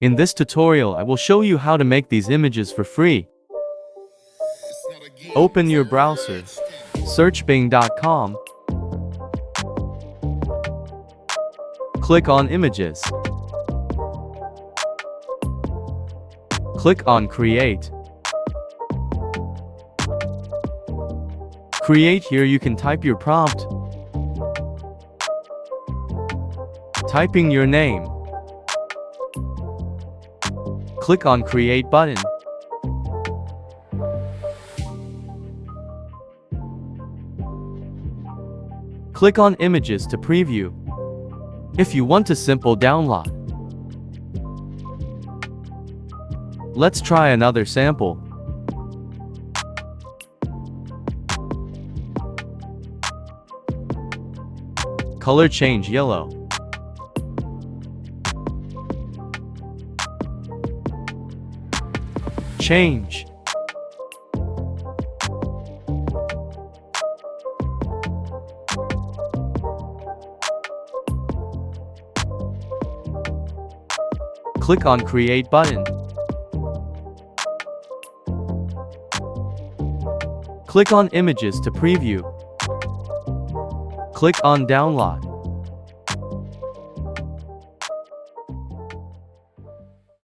In this tutorial, I will show you how to make these images for free. Open your browser, search Bing.com, click on Images, click on Create. Here you can type your prompt, typing your name. Click on Create button. Click on Images to preview. If you want a simple download, let's try another sample. Color change yellow. Change. Click on Create button. Click on Images to preview. Click on Download.